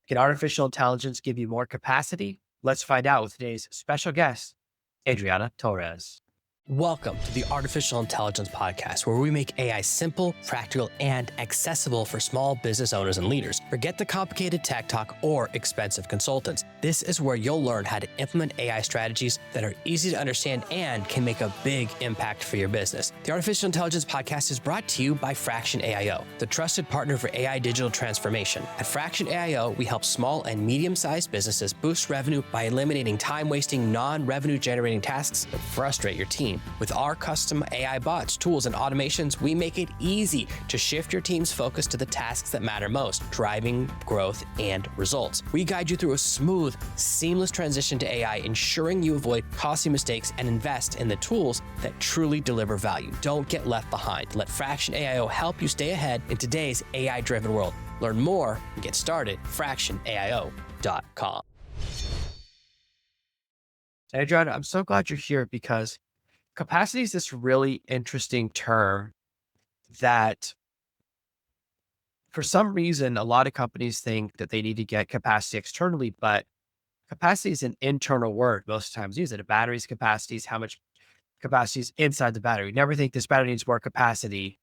Can artificial intelligence give you more capacity? Let's find out with today's special guest, Adriana Torres. Welcome to the Artificial Intelligence Podcast, where we make AI simple, practical, and accessible for small business owners and leaders. Forget the complicated tech talk or expensive consultants. This is where you'll learn how to implement AI strategies that are easy to understand and can make a big impact for your business. The Artificial Intelligence Podcast is brought to you by Fraction AIO, the trusted partner for AI digital transformation. At Fraction AIO, we help small and medium-sized businesses boost revenue by eliminating time-wasting, non-revenue generating tasks that frustrate your team. With our custom AI bots, tools, and automations, we make it easy to shift your team's focus to the tasks that matter most, driving growth and results. We guide you through a smooth, seamless transition to AI, ensuring you avoid costly mistakes and invest in the tools that truly deliver value. Don't get left behind. Let Fraction AIO help you stay ahead in today's AI-driven world. Learn more and get started at fractionaio.com. Adriana, I'm so glad you're here because capacity is this really interesting term that for some reason, a lot of companies think that they need to get capacity externally, but capacity is an internal word most times used. A battery's capacity is how much capacity is inside the battery. Never think this battery needs more capacity.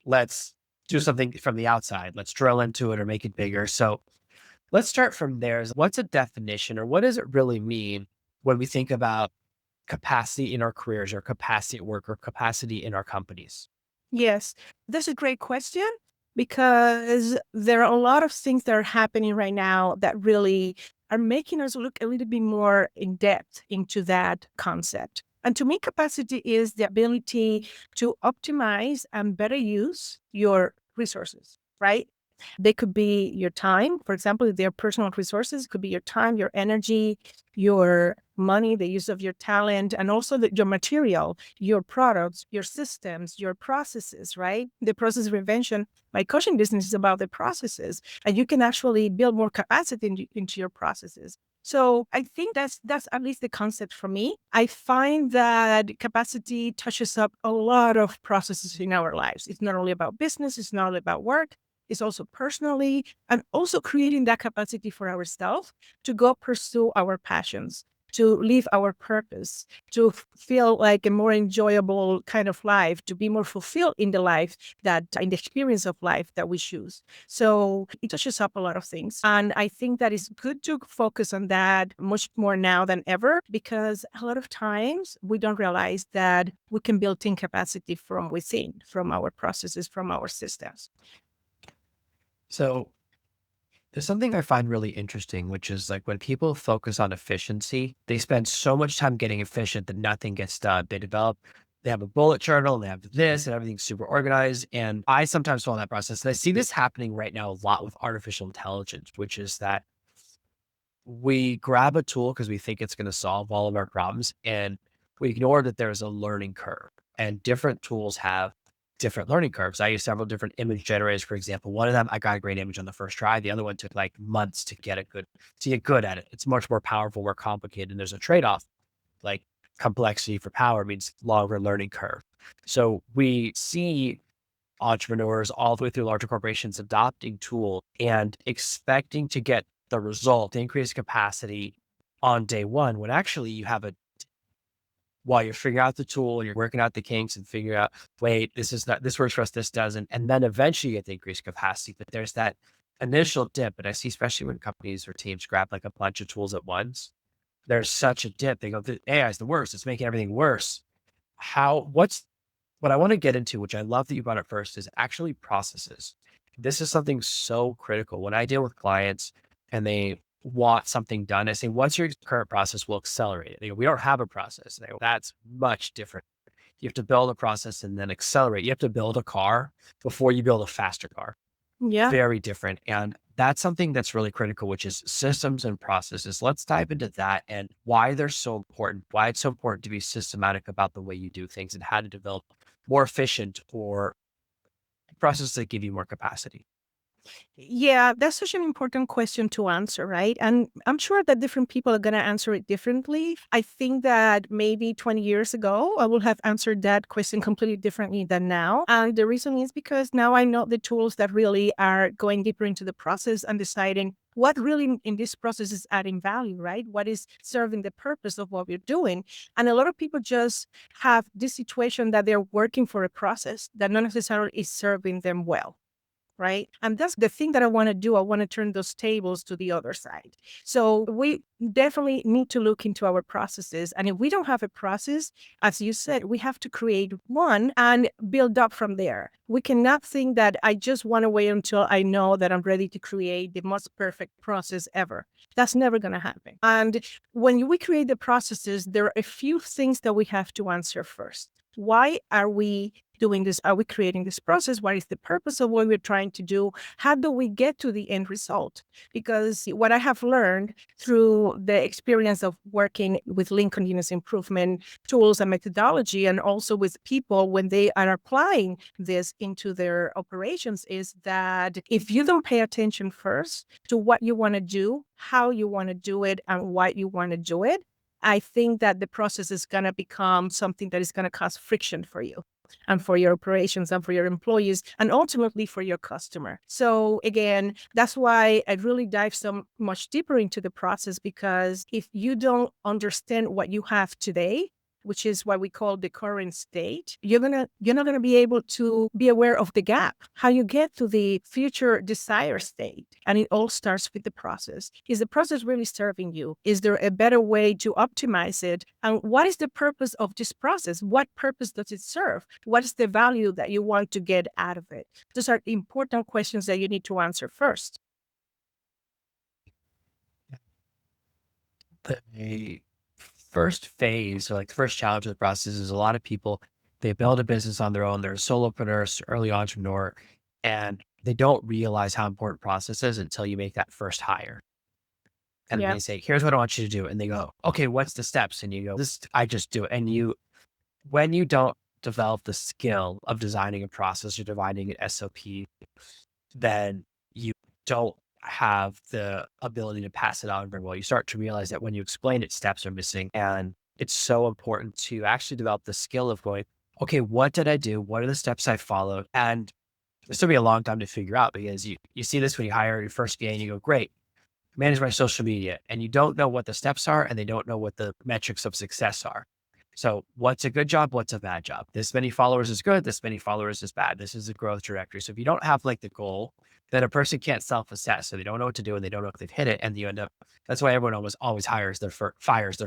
Let's do something from the outside. Let's drill into it or make it bigger. So let's start from there. What's a definition or what does it really mean when we think about capacity in our careers or capacity at work or capacity in our companies? Yes, that's a great question because there are a lot of things that are happening right now that really are making us look a little bit more in depth into that concept. And to me, capacity is the ability to optimize and better use your resources, right? They could be your time. For example, if they're personal resources, it could be your time, your energy, your money, the use of your talent, and also your material, your products, your systems, your processes, right? The process reinvention. My coaching business is about the processes, and you can actually build more capacity into your processes. So I think that's at least the concept for me. I find that capacity touches up a lot of processes in our lives. It's not only about business, it's not only about work. It's also personally, and also creating that capacity for ourselves to go pursue our passions, to live our purpose, to feel like a more enjoyable kind of life, to be more fulfilled in the life in the experience of life that we choose. So it touches up a lot of things. And I think that it's good to focus on that much more now than ever, because a lot of times we don't realize that we can build in capacity from within, from our processes, from our systems. So there's something I find really interesting, which is like when people focus on efficiency, they spend so much time getting efficient that nothing gets done. They have a bullet journal, and they have this, and everything's super organized. And I sometimes follow that process. And I see this happening right now a lot with artificial intelligence, which is that we grab a tool because we think it's going to solve all of our problems, and we ignore that there's a learning curve, and different tools have different learning curves. I use several different image generators, for example. One of them, I got a great image on the first try. The other one took like months to get good at it. It's much more powerful, more complicated. And there's a trade-off. Like complexity for power means longer learning curve. So we see entrepreneurs all the way through larger corporations adopting tool and expecting to get the result, increased capacity on day one, when actually you have while you're figuring out the tool and you're working out the kinks and figuring out, wait, this works for us, this doesn't. And then eventually you get the increased capacity. But there's that initial dip. And I see, especially when companies or teams grab like a bunch of tools at once, there's such a dip. They go, the AI is the worst. It's making everything worse. What I want to get into, which I love that you brought up first, is actually processes. This is something so critical. When I deal with clients and they want something done, I say, what's your current process? We'll accelerate it. They go, we don't have a process. They go, that's much different. You have to build a process and then accelerate. You have to build a car before you build a faster car. Yeah. Very different. And that's something that's really critical, which is systems and processes. Let's dive into that and why they're so important, why it's so important to be systematic about the way you do things and how to develop more efficient or processes that give you more capacity. Yeah, that's such an important question to answer, right? And I'm sure that different people are going to answer it differently. I think that maybe 20 years ago, I would have answered that question completely differently than now. And the reason is because now I know the tools that really are going deeper into the process and deciding what really in this process is adding value, right? What is serving the purpose of what we're doing? And a lot of people just have this situation that they're working for a process that not necessarily is serving them well. Right. And that's the thing that I want to do. I want to turn those tables to the other side. So we definitely need to look into our processes. And if we don't have a process, as you said, we have to create one and build up from there. We cannot think that I just want to wait until I know that I'm ready to create the most perfect process ever. That's never going to happen. And when we create the processes, there are a few things that we have to answer first. Why are we doing this? Are we creating this process? What is the purpose of what we're trying to do? How do we get to the end result? Because what I have learned through the experience of working with lean continuous improvement tools and methodology, and also with people when they are applying this into their operations, is that if you don't pay attention first to what you want to do, how you want to do it, and why you want to do it, I think that the process is going to become something that is going to cause friction for you and for your operations and for your employees and ultimately for your customer. So again, that's why I really dive so much deeper into the process, because if you don't understand what you have today, which is what we call the current state, you're not gonna be able to be aware of the gap, how you get to the future desired state. And it all starts with the process. Is the process really serving you? Is there a better way to optimize it? And what is the purpose of this process? What purpose does it serve? What is the value that you want to get out of it? Those are important questions that you need to answer first. The first phase, or like the first challenge of the process, is a lot of people, they build a business on their own. They're a solopreneur, early entrepreneur, and they don't realize how important process is until you make that first hire. And Yeah. they say, here's what I want you to do. And they go, okay, what's the steps? And you go, this, I just do it. And when you don't develop the skill of designing a process or designing an SOP, then you don't have the ability to pass it on very well. You start to realize that when you explain it, steps are missing. And it's so important to actually develop the skill of going, okay, what did I do? What are the steps I followed? And this will be a long time to figure out, because you see this when you hire your first VA and you go, great, manage my social media. And you don't know what the steps are, and they don't know what the metrics of success are. So what's a good job? What's a bad job? This many followers is good. This many followers is bad. This is a growth trajectory. So if you don't have like the goal, then a person can't self-assess. So they don't know what to do and they don't know if they've hit it. And you end up, that's why everyone always fires their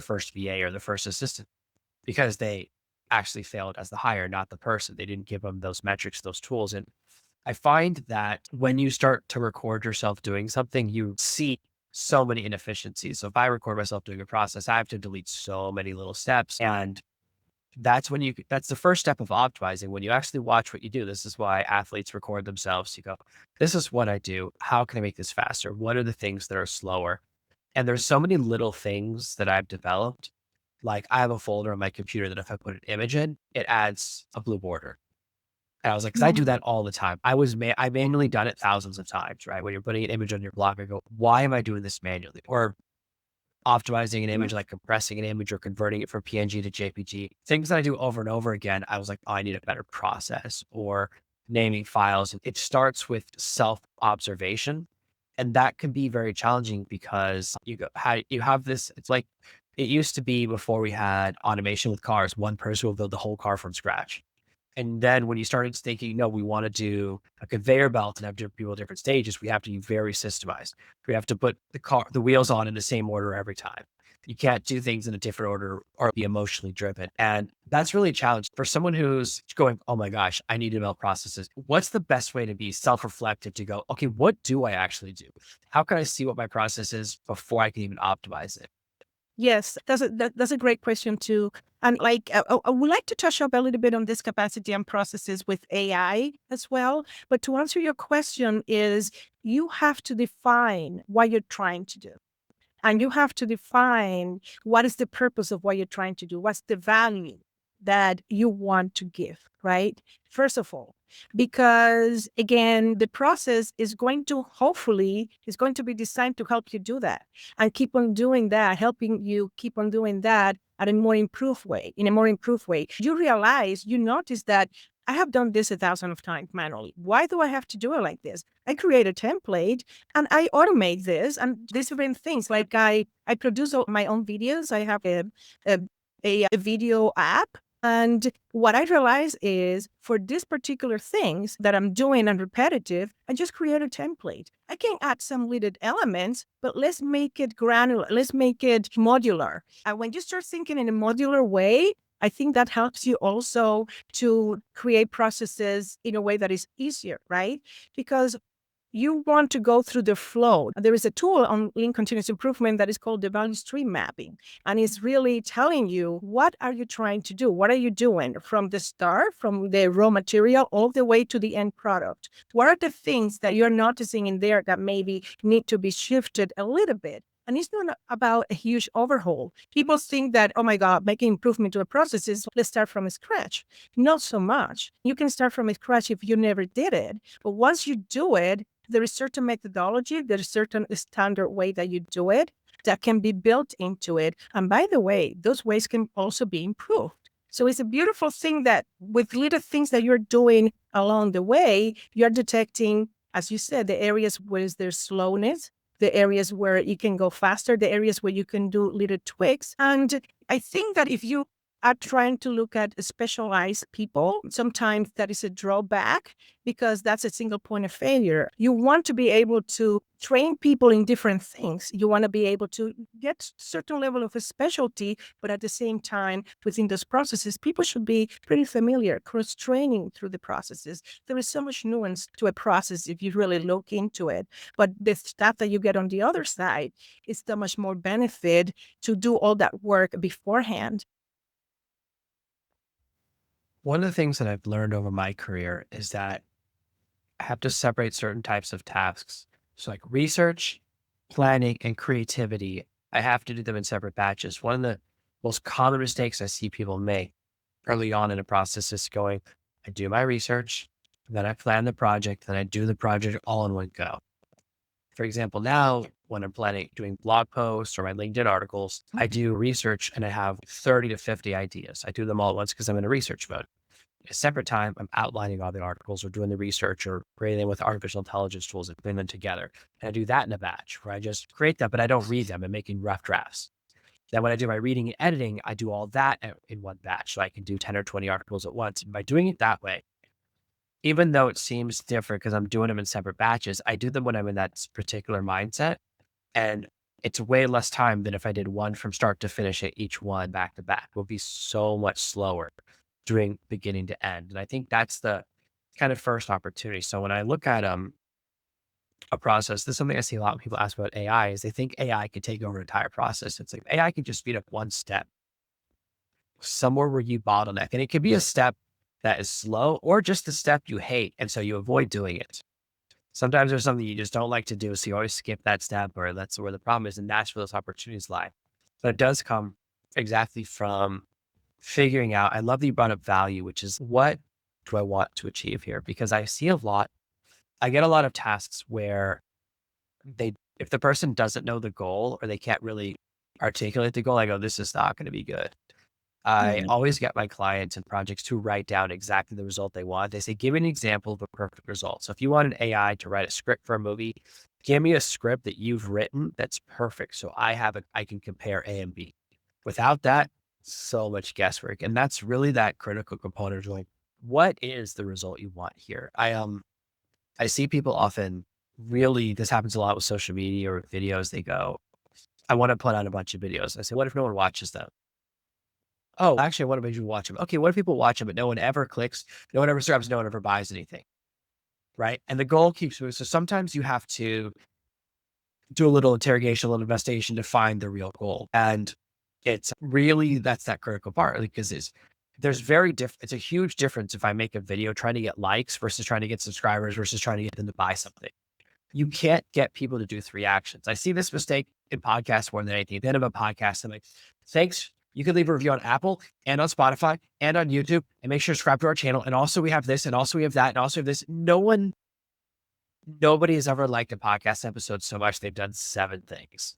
first VA or their first assistant, because they actually failed as the hire, not the person. They didn't give them those metrics, those tools. And I find that when you start to record yourself doing something, you see so many inefficiencies. So if I record myself doing a process, I have to delete so many little steps. And that's the first step of optimizing. When you actually watch what you do, this is why athletes record themselves. You go, this is what I do. How can I make this faster? What are the things that are slower? And there's so many little things that I've developed. Like I have a folder on my computer that if I put an image in, it adds a blue border. And I was like, because I do that all the time. I manually done it thousands of times, right? When you're putting an image on your blog, I go, why am I doing this manually? Or optimizing an image, like compressing an image or converting it from PNG to JPG, things that I do over and over again. I was like, oh, I need a better process, or naming files. It starts with self-observation. And that can be very challenging, because you have this, it's like, it used to be before we had automation with cars, one person will build the whole car from scratch. And then when you started thinking, no, we want to do a conveyor belt and have different people at different stages, we have to be very systemized. We have to put the wheels on in the same order every time. You can't do things in a different order or be emotionally driven. And that's really a challenge for someone who's going, oh my gosh, I need to develop processes. What's the best way to be self-reflective, to go, okay, what do I actually do? How can I see what my process is before I can even optimize it? Yes, that's a great question too. And like, I would like to touch up a little bit on this capacity and processes with AI as well. But to answer your question is, you have to define what you're trying to do. And you have to define what is the purpose of what you're trying to do. What's the value that you want to give, right? First of all, because again, the process is going to be designed to help you do that and keep on doing that, helping you keep on doing that in a more improved way. You realize, you notice that I have done this 1,000 of times manually. Why do I have to do it like this? I create a template and I automate this and these different things. Like I produce all my own videos. I have a, a video app. And what I realize is for these particular things that I'm doing and repetitive, I just create a template. I can add some little elements, but let's make it granular. Let's make it modular. And when you start thinking in a modular way, I think that helps you also to create processes in a way that is easier, right? Because you want to go through the flow. There is a tool on Lean Continuous Improvement that is called the value stream mapping. And it's really telling you, what are you trying to do? What are you doing from the start, from the raw material, all the way to the end product? What are the things that you're noticing in there that maybe need to be shifted a little bit? And it's not about a huge overhaul. People think that, oh my God, making improvement to a process is let's start from scratch. Not so much. You can start from scratch if you never did it. But once you do it, there is certain methodology, there is certain standard way that you do it that can be built into it. And by the way, those ways can also be improved. So it's a beautiful thing that with little things that you're doing along the way, you're detecting, as you said, the areas where there's slowness, the areas where you can go faster, the areas where you can do little tweaks. And I think that if you are trying to look at specialized people, sometimes that is a drawback because that's a single point of failure. You want to be able to train people in different things. You want to be able to get certain level of a specialty, but at the same time, within those processes, people should be pretty familiar, cross-training through the processes. There is so much nuance to a process if you really look into it. But the stuff that you get on the other side is so much more benefit to do all that work beforehand. One of the things that I've learned over my career is that I have to separate certain types of tasks. So, like research, planning, and creativity, I have to do them in separate batches. One of the most common mistakes I see people make early on in a process is going, I do my research, then I plan the project, then I do the project all in one go. For example, now when I'm planning doing blog posts or my LinkedIn articles, I do research and I have 30 to 50 ideas. I do them all at once because I'm in a research mode. A separate time, I'm outlining all the articles or doing the research or creating them with artificial intelligence tools and putting them together. And I do that in a batch where I just create them, but I don't read them. I'm making rough drafts. Then when I do my reading and editing, I do all that in one batch. So I can do 10 or 20 articles at once. And by doing it that way, even though it seems different because I'm doing them in separate batches, I do them when I'm in that particular mindset. And it's way less time than if I did one from start to finish at each one back to back. It will be so much slower doing beginning to end. And I think that's the kind of first opportunity. So when I look at a process, this is something I see a lot of people ask about AI is they think AI could take over an entire process. It's like AI can just speed up one step somewhere where you bottleneck. And it could be a step that is slow or just a step you hate. And so you avoid doing it. Sometimes there's something you just don't like to do. So you always skip that step or that's where the problem is. And that's where those opportunities lie. But it does come exactly from figuring out, I love that you brought up value, which is what do I want to achieve here? Because I get a lot of tasks where if the person doesn't know the goal or they can't really articulate the goal, I go, this is not going to be good. I Right. always get my clients and projects to write down exactly the result they want. They say, give me an example of a perfect result. So if you want an AI to write a script for a movie, give me a script that you've written that's perfect. So I can compare A and B. Without that, so much guesswork. And that's really that critical component of like, what is the result you want here? I see people often really, this happens a lot with social media or videos. They go, I want to put out a bunch of videos. I say, what if no one watches them? Oh, actually, I want to make you watch them. Okay, what if people watch them, but no one ever clicks, no one ever subscribes, no one ever buys anything, right? And the goal keeps moving. So sometimes you have to do a little interrogation, a little investigation to find the real goal. And it's really, that's that critical part because it's a huge difference if I make a video trying to get likes versus trying to get subscribers versus trying to get them to buy something. You can't get people to do three actions. I see this mistake in podcasts more than anything. At the end of a podcast, I'm like, thanks. You can leave a review on Apple and on Spotify and on YouTube and make sure to subscribe to our channel. And also we have this and also we have that and also we have this. Nobody has ever liked a podcast episode so much. They've done 7 things.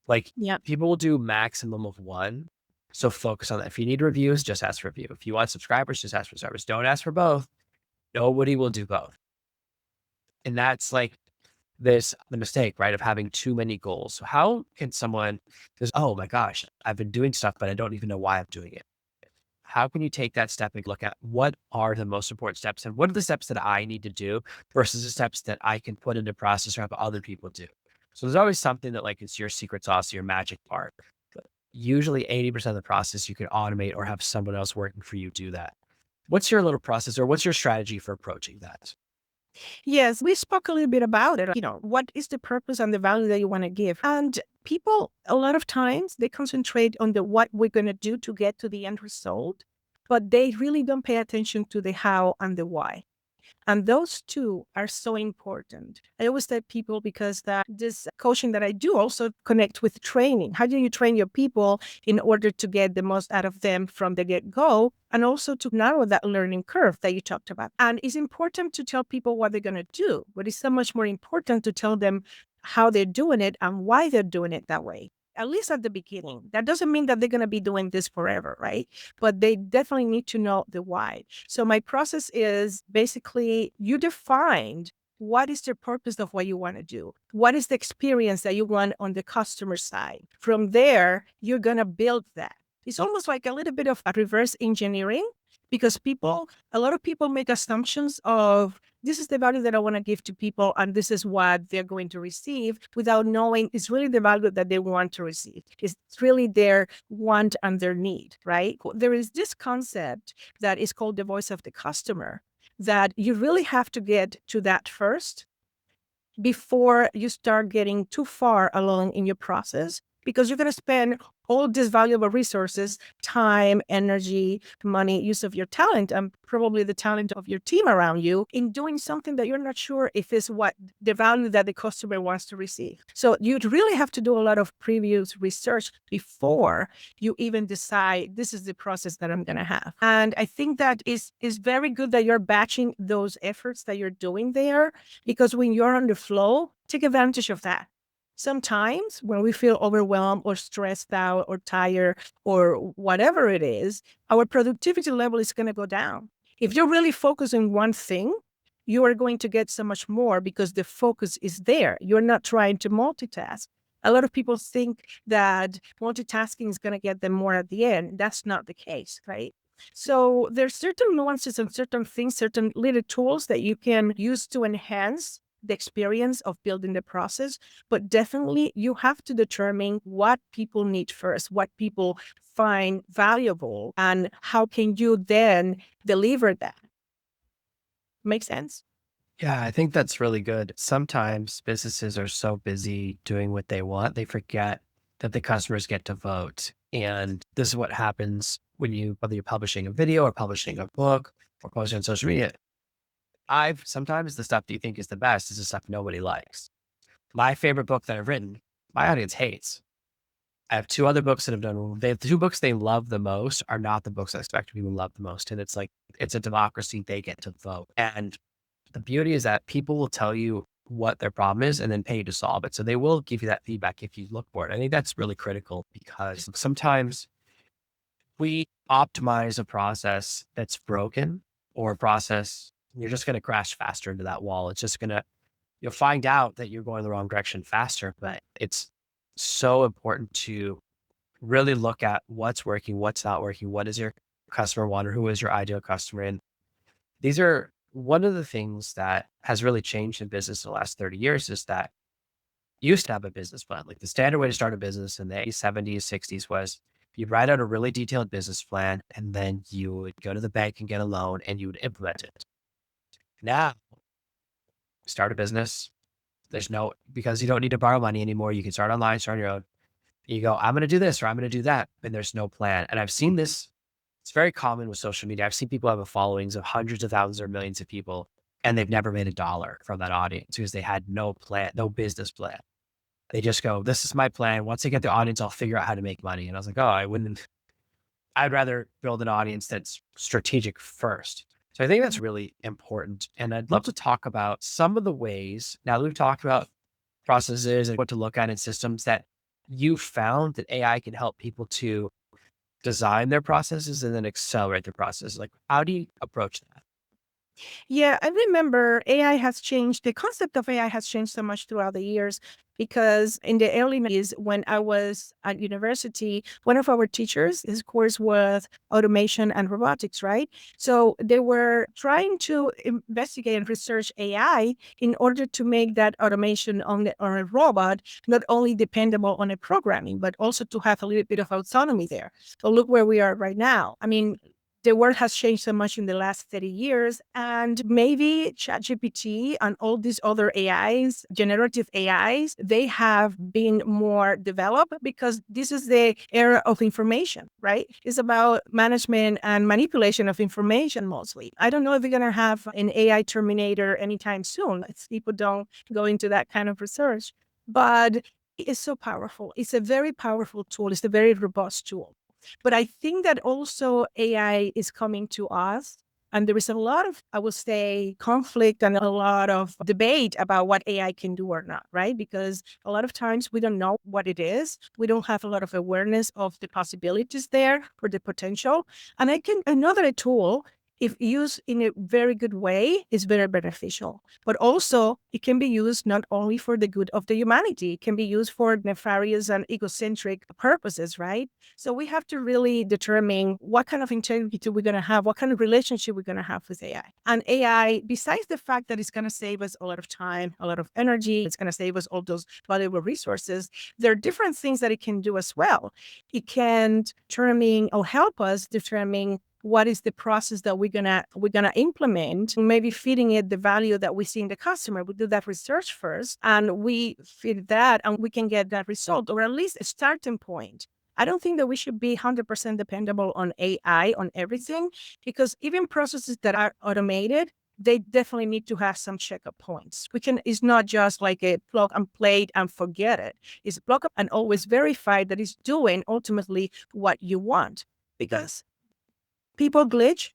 Like Yeah. people will do maximum of one. So focus on that. If you need reviews, just ask for review. If you want subscribers, just ask for subscribers. Don't ask for both. Nobody will do both. And that's like the mistake, right? Of having too many goals. So how can someone just, oh my gosh, I've been doing stuff, but I don't even know why I'm doing it. How can you take that step and look at what are the most important steps and what are the steps that I need to do versus the steps that I can put into process or have other people do? So there's always something that like it's your secret sauce, your magic part. But usually 80% of the process you can automate or have someone else working for you do that. What's your little process or what's your strategy for approaching that? Yes, we spoke a little bit about it. What is the purpose and the value that you want to give? And people, a lot of times, they concentrate on the what we're going to do to get to the end result, but they really don't pay attention to the how and the why. And those two are so important. I always tell people because that this coaching that I do also connect with training. How do you train your people in order to get the most out of them from the get-go and also to narrow that learning curve that you talked about? And it's important to tell people what they're going to do, but it's so much more important to tell them how they're doing it and why they're doing it that way. At least at the beginning. That doesn't mean that they're going to be doing this forever, right? But they definitely need to know the why. So my process is basically you defined what is the purpose of what you want to do? What is the experience that you want on the customer side? From there, you're going to build that. It's almost like a little bit of a reverse engineering because a lot of people make assumptions of this is the value that I want to give to people and this is what they're going to receive without knowing it's really the value that they want to receive. It's really their want and their need, right? There is this concept that is called the voice of the customer that you really have to get to that first before you start getting too far along in your process because you're going to spend all these valuable resources, time, energy, money, use of your talent, and probably the talent of your team around you in doing something that you're not sure if it's what the value that the customer wants to receive. So you'd really have to do a lot of previous research before you even decide this is the process that I'm going to have. And I think that is very good that you're batching those efforts that you're doing there because when you're on the flow, take advantage of that. Sometimes when we feel overwhelmed or stressed out or tired or whatever it is, our productivity level is going to go down. If you're really focused on one thing, you are going to get so much more because the focus is there. You're not trying to multitask. A lot of people think that multitasking is going to get them more at the end. That's not the case, right? So there's certain nuances and certain things, certain little tools that you can use to enhance the experience of building the process, but definitely you have to determine what people need first, what people find valuable, and how can you then deliver that. Make sense? Yeah, I think that's really good. Sometimes businesses are so busy doing what they want, they forget that the customers get to vote. And this is what happens whether you're publishing a video or publishing a book or posting on social media. Sometimes the stuff that you think is the best is the stuff nobody likes. My favorite book that I've written, my audience hates. I have two other books that have done well. The two books they love the most are not the books I expect people to love the most. And it's like, it's a democracy. They get to vote. And the beauty is that people will tell you what their problem is and then pay you to solve it. So they will give you that feedback if you look for it. I think that's really critical because sometimes we optimize a process that's broken or a process, you're just going to crash faster into that wall. It's just going to, you'll find out that you're going the wrong direction faster, but it's so important to really look at what's working, what's not working, what is your customer want, or who is your ideal customer. And these are one of the things that has really changed in business in the last 30 years is that you used to have a business plan. Like the standard way to start a business in the 70s, 60s was you'd write out a really detailed business plan and then you would go to the bank and get a loan and you would implement it. Now, start a business. Because you don't need to borrow money anymore. You can start online, start on your own. You go, I'm going to do this or I'm going to do that. And there's no plan. And I've seen this. It's very common with social media. I've seen people have a followings of hundreds of thousands or millions of people, and they've never made a dollar from that audience because they had no plan, no business plan. They just go, this is my plan. Once I get the audience, I'll figure out how to make money. And I was like, I'd rather build an audience that's strategic first. So I think that's really important. And I'd love to talk about some of the ways, now that we've talked about processes and what to look at in systems, that you found that AI can help people to design their processes and then accelerate the process? Like, how do you approach that? Yeah, I remember AI has changed. The concept of AI has changed so much throughout the years because in the early 90s, when I was at university, one of our teachers, his course was automation and robotics, right? So they were trying to investigate and research AI in order to make that automation on a robot not only dependable on a programming, but also to have a little bit of autonomy there. So look where we are right now. I mean, the world has changed so much in the last 30 years, and maybe ChatGPT and all these other AIs, generative AIs, they have been more developed because this is the era of information, right? It's about management and manipulation of information mostly. I don't know if we're going to have an AI terminator anytime soon. People don't go into that kind of research, but it's so powerful. It's a very powerful tool. It's a very robust tool. But I think that also AI is coming to us. And there is a lot of, I would say, conflict and a lot of debate about what AI can do or not, right? Because a lot of times we don't know what it is. We don't have a lot of awareness of the possibilities there or the potential. And another tool, if used in a very good way, is very beneficial. But also, it can be used not only for the good of the humanity, it can be used for nefarious and egocentric purposes, right? So we have to really determine what kind of integrity we're going to have, what kind of relationship we're going to have with AI. And AI, besides the fact that it's going to save us a lot of time, a lot of energy, it's going to save us all those valuable resources, there are different things that it can do as well. It can determine or help us determine what is the process that we're gonna implement, maybe feeding it the value that we see in the customer. We do that research first and we feed that and we can get that result, or at least a starting point. I don't think that we should be 100% dependable on AI on everything, because even processes that are automated, they definitely need to have some checkup points. It's not just like a plug and play and forget it. It's plug up and always verify that it's doing ultimately what you want, because people glitch,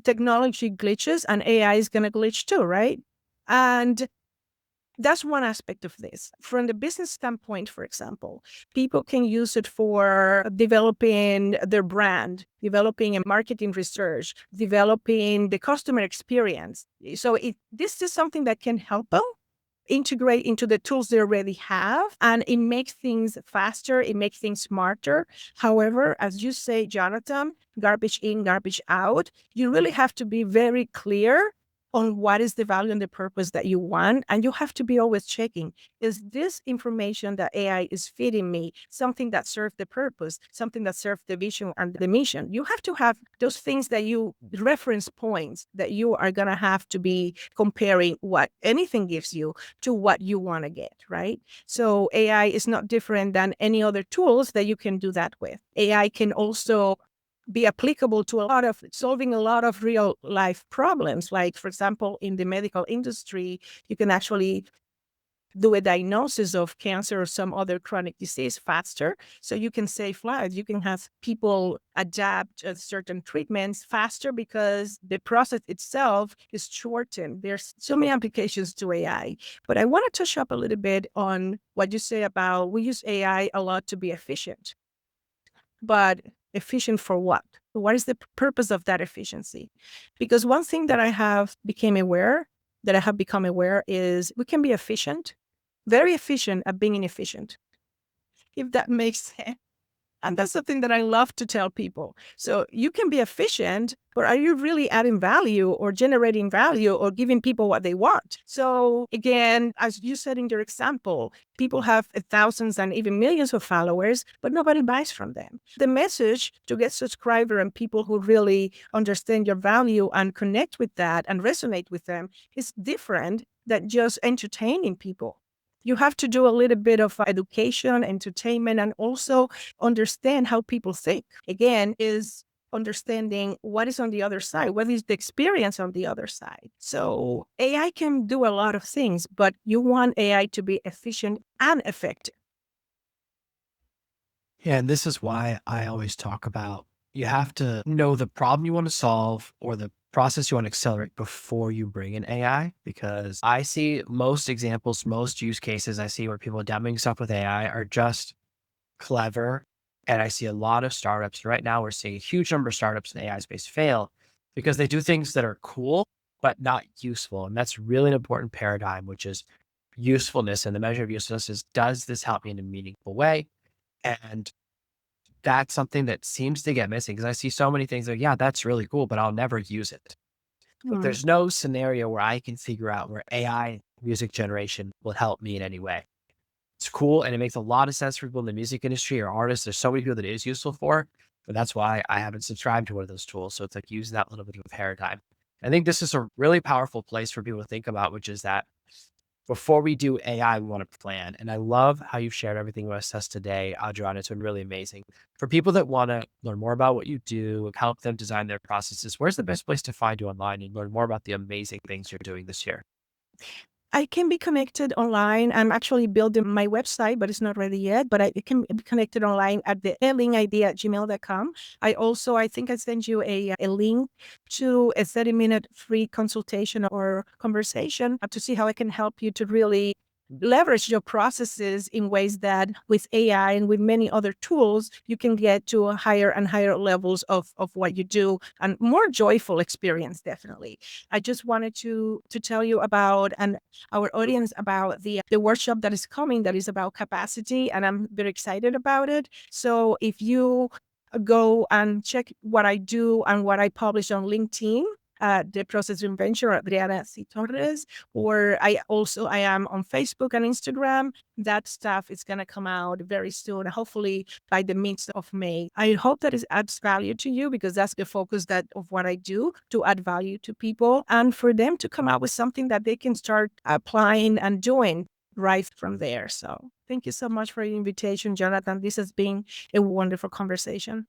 technology glitches, and AI is going to glitch too, right? And that's one aspect of this. From the business standpoint, for example, people can use it for developing their brand, developing a marketing research, developing the customer experience. So this is something that can help them integrate into the tools they already have, and it makes things faster, it makes things smarter. However, as you say, Jonathan, garbage in, garbage out, you really have to be very clear on what is the value and the purpose that you want. And you have to be always checking, is this information that AI is feeding me something that serves the purpose, something that serves the vision and the mission? You have to have those things that you reference points that you are going to have to be comparing what anything gives you to what you want to get, right? So AI is not different than any other tools that you can do that with. AI can also be applicable to solving a lot of real life problems. Like, for example, in the medical industry, you can actually do a diagnosis of cancer or some other chronic disease faster. So you can save lives. You can have people adapt certain treatments faster because the process itself is shortened. There's so many applications to AI. But I want to touch up a little bit on what you say about we use AI a lot to be efficient. But efficient for what? What is the purpose of that efficiency? Because one thing that I have become aware is we can be efficient, very efficient at being inefficient, if that makes sense. And that's something that I love to tell people. So you can be efficient, but are you really adding value or generating value or giving people what they want? So again, as you said in your example, people have thousands and even millions of followers, but nobody buys from them. The message to get subscribers and people who really understand your value and connect with that and resonate with them is different than just entertaining people. You have to do a little bit of education, entertainment, and also understand how people think. Again, is understanding what is on the other side, what is the experience on the other side. So AI can do a lot of things, but you want AI to be efficient and effective. Yeah, and this is why I always talk about you have to know the problem you want to solve or the process you want to accelerate before you bring in AI. Because I see most examples, most use cases I see where people are doing stuff with AI are just clever And I see a lot of startups right now. We're seeing a huge number of startups in the AI space fail because they do things that are cool, but not useful. And that's really an important paradigm, which is usefulness. And the measure of usefulness is, does this help me in a meaningful way? And that's something that seems to get missing because I see so many things like, yeah, that's really cool, but I'll never use it. But Mm. there's no scenario where I can figure out where AI music generation will help me in any way. It's cool and it makes a lot of sense for people in the music industry or artists. There's so many people that it is useful for, but that's why I haven't subscribed to one of those tools. So it's like using that little bit of a paradigm. I think this is a really powerful place for people to think about, which is that before we do AI, we want to plan. And I love how you've shared everything with us today, Adriana. It's been really amazing. For people that want to learn more about what you do, help them design their processes, where's the best place to find you online and learn more about the amazing things you're doing this year? I can be connected online. I'm actually building my website, but it's not ready yet. But I can be connected online at the lingidea@gmail.com. I think I sent you a link to a 30-minute free consultation or conversation to see how I can help you to really leverage your processes in ways that with AI and with many other tools, you can get to a higher and higher levels of what you do and more joyful experience, definitely. I just wanted to tell you about and our audience about the workshop that is coming that is about capacity, and I'm very excited about it. So if you go and check what I do and what I publish on LinkedIn, the process inventor Adriana Torres, or I am on Facebook and Instagram. That stuff is gonna come out very soon, hopefully by the midst of May. I hope that it adds value to you because that's the focus that of what I do, to add value to people and for them to come out with something that they can start applying and doing right from there. So thank you so much for your invitation, Jonathan. This has been a wonderful conversation.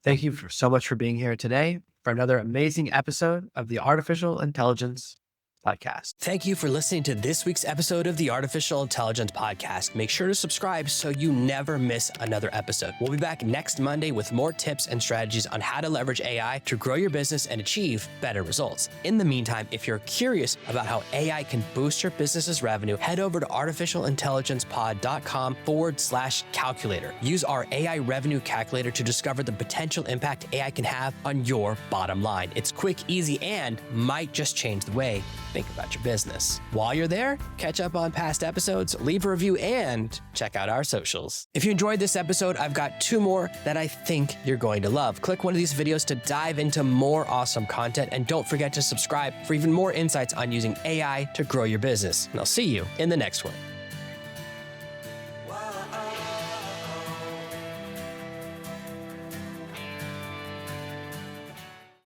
Thank you so much for being here today for another amazing episode of the Artificial Intelligence Podcast. Thank you for listening to this week's episode of the Artificial Intelligence Podcast. Make sure to subscribe so you never miss another episode. We'll be back next Monday with more tips and strategies on how to leverage AI to grow your business and achieve better results. In the meantime, if you're curious about how AI can boost your business's revenue, head over to artificialintelligencepod.com/calculator. Use our AI revenue calculator to discover the potential impact AI can have on your bottom line. It's quick, easy, and might just change the way think about your business. While you're there, catch up on past episodes, leave a review, and check out our socials. If you enjoyed this episode, I've got 2 more that I think you're going to love. Click one of these videos to dive into more awesome content, and don't forget to subscribe for even more insights on using AI to grow your business. And I'll see you in the next one.